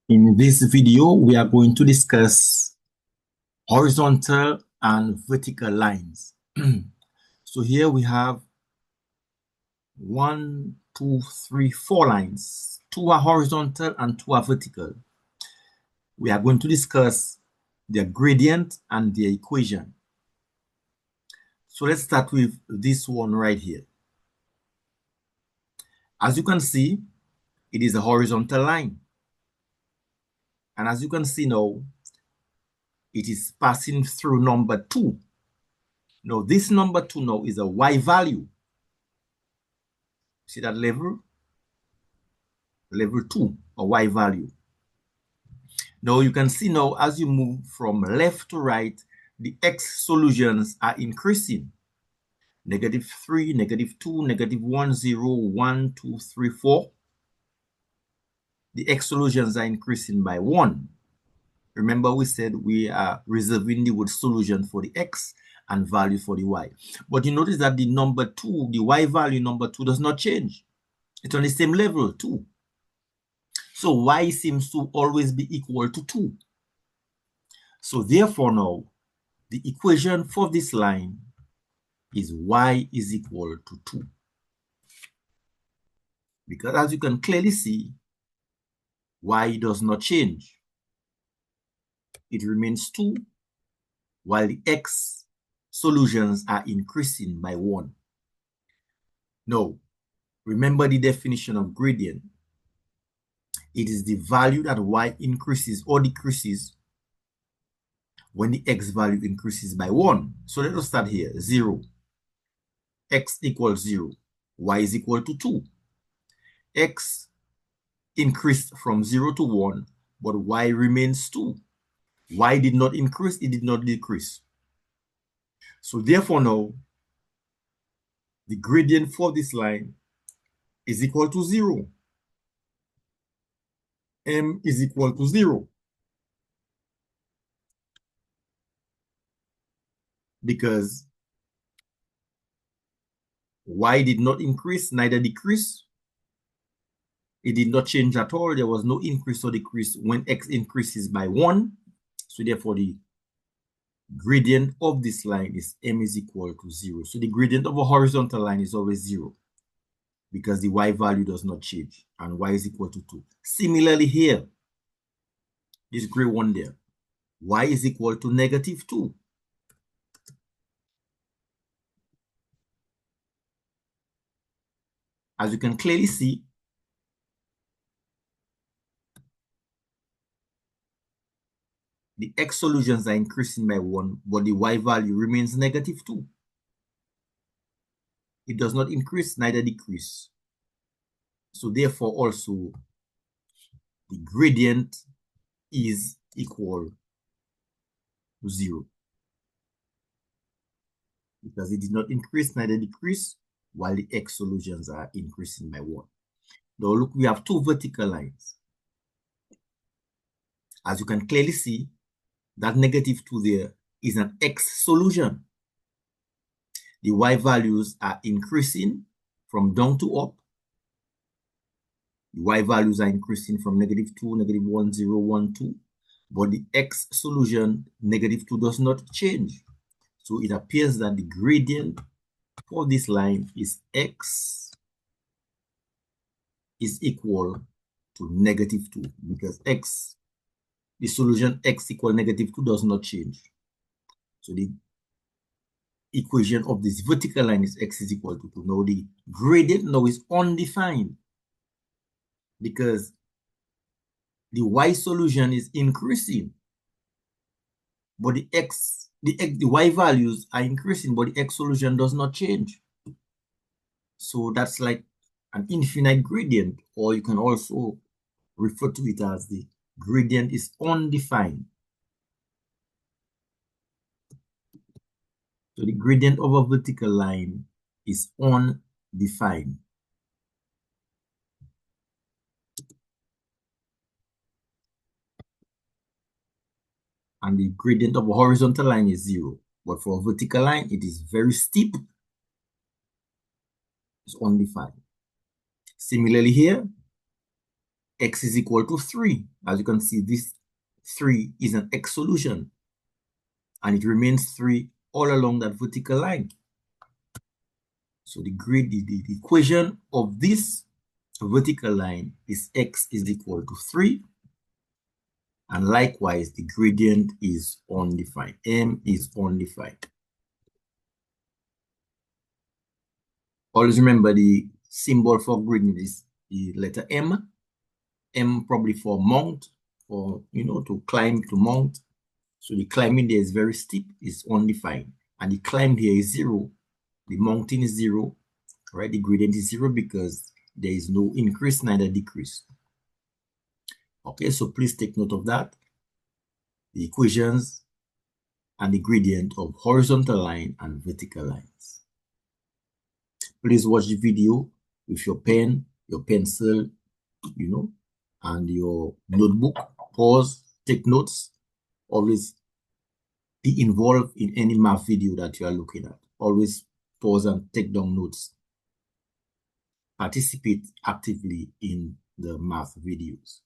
In this video, we are going to discuss horizontal and vertical lines. So here we have 1, 2, 3, 4 lines. 2 are horizontal and 2 are vertical. We are going to discuss their gradient and their equation. So let's start with this one right here. As you can see, it is a horizontal line. And as you can see now, it is passing through number 2. Now, this number 2 now is a y value. See that level? Level 2, a y value. Now, you can see now as you move from left to right, the x solutions are increasing. -3, -2, -1, 0, 1, 2, 3, 4. The x solutions are increasing by 1. Remember, we said we are reserving the word solution for the x and value for the y. But you notice that the number 2, the y value number 2 does not change. It's on the same level, 2. So y seems to always be equal to 2. So therefore now, the equation for this line is y is equal to 2. Because as you can clearly see, y does not change. It remains 2, while the x solutions are increasing by 1. Now, remember the definition of gradient. It is the value that y increases or decreases when the x value increases by 1. So let us start here. 0. X equals 0. Y is equal to 2. X increased from 0 to 1, but y remains 2. Y did not increase, it did not decrease. So therefore now, the gradient for this line is equal to 0. M is equal to 0. Because y did not increase, neither decrease. It did not change at all. There was no increase or decrease when x increases by 1. So therefore, the gradient of this line is m is equal to 0. So the gradient of a horizontal line is always 0 because the y value does not change and y is equal to 2. Similarly here, this gray one there, y is equal to -2. As you can clearly see, the x solutions are increasing by 1, but the y value remains -2. It does not increase, neither decrease. So therefore also, the gradient is equal to 0. Because it did not increase, neither decrease, while the x solutions are increasing by 1. Now look, we have 2 vertical lines. As you can clearly see, that -2 there is an x solution. The y values are increasing from down to up. The y values are increasing from -2, -1, 0, 1, 2. But the x solution, -2, does not change. So it appears that the gradient for this line is x is equal to -2 because x, the solution x equal -2 does not change. So the equation of this vertical line is x is equal to 2. Now the gradient now is undefined because the y solution is increasing, but the y values are increasing, but the x solution does not change. So that's like an infinite gradient, or you can also refer to it as the gradient is undefined. So the gradient of a vertical line is undefined. And the gradient of a horizontal line is 0. But for a vertical line, it is very steep. It's undefined. Similarly here, x is equal to 3. As you can see, this 3 is an x solution, and it remains 3 all along that vertical line. So the equation of this vertical line is x is equal to 3, and likewise the gradient is undefined. M is undefined. Always remember the symbol for gradient is the letter M. M probably for mount, or to climb, to mount. So the climbing there is very steep, is undefined, and the climb here is 0. The mountain is 0, right? The gradient is 0 because there is no increase, neither decrease. Okay, so please take note of that. The equations and the gradient of horizontal line and vertical lines. Please watch the video with your pen, your pencil, and your notebook. Pause, take notes. Always be involved in any math video that you are looking at. Always pause and take down notes. Participate actively in the math videos.